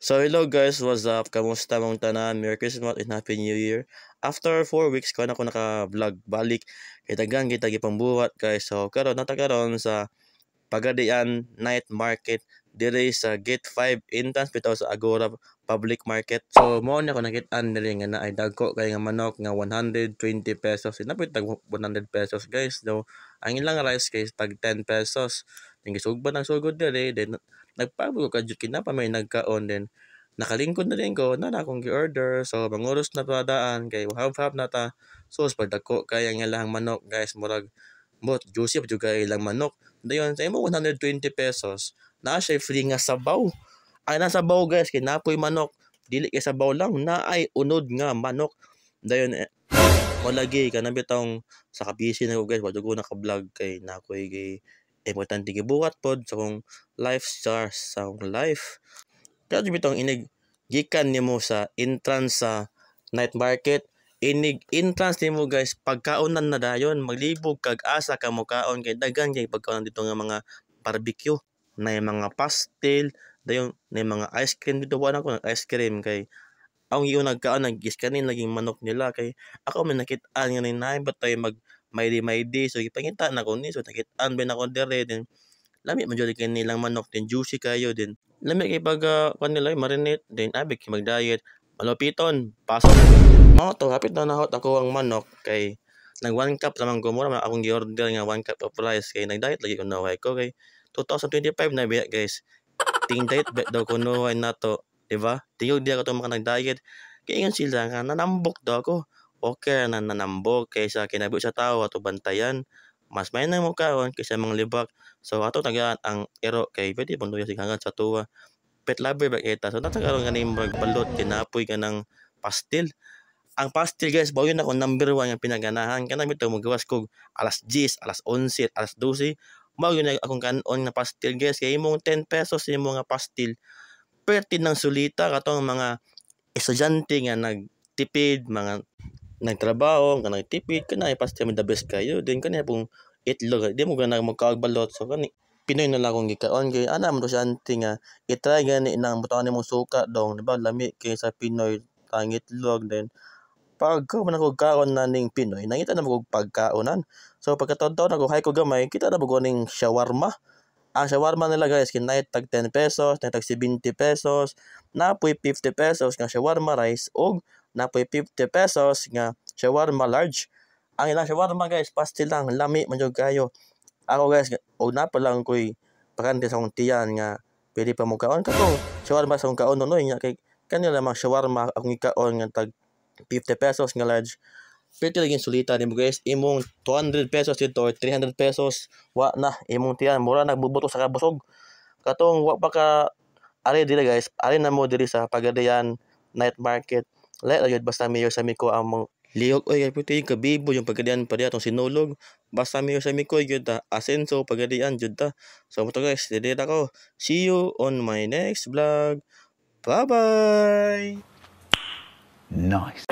So hello guys, what's up? Kamusta mong tanan? Merry Christmas and Happy New Year. After 4 weeks ko na ako naka-vlog balik. Kay tagan kita gipambuhat guys. So karon natakaron sa Pagadian Night Market dire sa Gate 5 entrance bitaw sa Agora Public Market. So mo na ako nakit-an diri nga naay dagko kay nga manok nga 120 pesos. Inapit tag 100 pesos guys. So ang ilang rice case tag 10 pesos. Ning gisugban ang sugod diri then nagpabugo ka jud kinapa may nagkaon then nakalingkod na rin ko na akong gi-order. So manguros na padaan kay hab-hab na ta. So pagdako kay ang ilang manok guys murag bot juicy pa jud kay ilang manok. Dayon sa imo 120 pesos na siya free nga sabaw. Ay na sabaw guys kay napoy manok. Dili kay sabaw lang na ay unod nga manok. Dayon wala gi kanang bitong sa kabisi na ko guys wala ko naka-vlog kay nakoy gi importante gibuhat pod sa kong life stars sa akong life. Kaya bitong inig gikan nimo sa entrance sa night market. Inig entrance nimo guys pagkaonan na dayon maglibog kag asa ka mo kaon kay daghan kay pagkaon dito nga mga barbecue na mga pastel dayon na mga ice cream dito wala ko nag ice cream kay ang iyo nagkaon nag-iskanin laging manok nila kay ako may nakit-an nga nay ba tayo mag may day so ipangita na ko ni so nakit-an ben ako dire din lami man jud kay nilang manok din juicy kayo din lami kay pag kanila marinate din abi kay mag-diet malupiton pasok mao to hapit na nahot ako ang manok kay nag 1 cup lamang ko mura man akong gi-order nga 1 cup of rice kay nag-diet lagi ko naway ko kay 2025 na biya guys ting diet bet daw ko naway nato di ba tingog di ako to maka nag-diet kay ingon sila nga nanambok daw ako okay na nanambok kaysa kinabuhi sa tao ato bantayan mas may na mo kaon kaysa mga libak so ato tagaan ang ero kay pwede pang luya sigangan sa tuwa pet lover ba kita so natagaron nga ning balot kinapoy ka ng pastil ang pastil guys bawo yun ako number 1 nga pinaganahan kana bitaw magawas kog alas 10 alas 11 alas 12 mao yun akong kanon nga pastil guys kay imong 10 pesos imong nga pastil perti ng sulita katong mga estudyante nga nagtipid mga nagtrabaho nga nagtipid kana pastil the best kayo din kana pong itlog di mo gana magkaagbalot so kani Pinoy na lang akong gikaon kay ana man to siya anti nga i-try gani nang butangan nimong suka dong di ba lami kay sa Pinoy ang itlog then pag ko man ako kaon na ning Pinoy nangita na mo kog pagkaonan so pagkataon-taon ako hay ko gamay kita na mo ning shawarma ang shawarma nila guys kinahit tag 10 pesos tag 70 pesos napoy 50 pesos nga shawarma rice og napoy 50 pesos nga shawarma large ang ilang shawarma guys pastil lang lami man jud kayo ako guys og na pa lang ko'y pakante sa akong tiyan nga pwede pa mo kaon kato shawarma sa akong kaon noy nya kay kanila mga shawarma akong ikaon nga tag 50 pesos nga large pwede lagi sulita nimo guys imong 200 pesos dito or 300 pesos wa na imong tiyan mura nagbubuto sa kabusog katong wa pa ka ari diri guys ari na mo diri sa Pagadian Night Market lahi gyud basta mayor sa miko among lihok oy puti kabibo yung Pagadian pa diha tong sinulog basta mayor sa miko gyud ta asenso Pagadian jud ta so mo to guys dili ako see you on my next vlog bye bye Nice.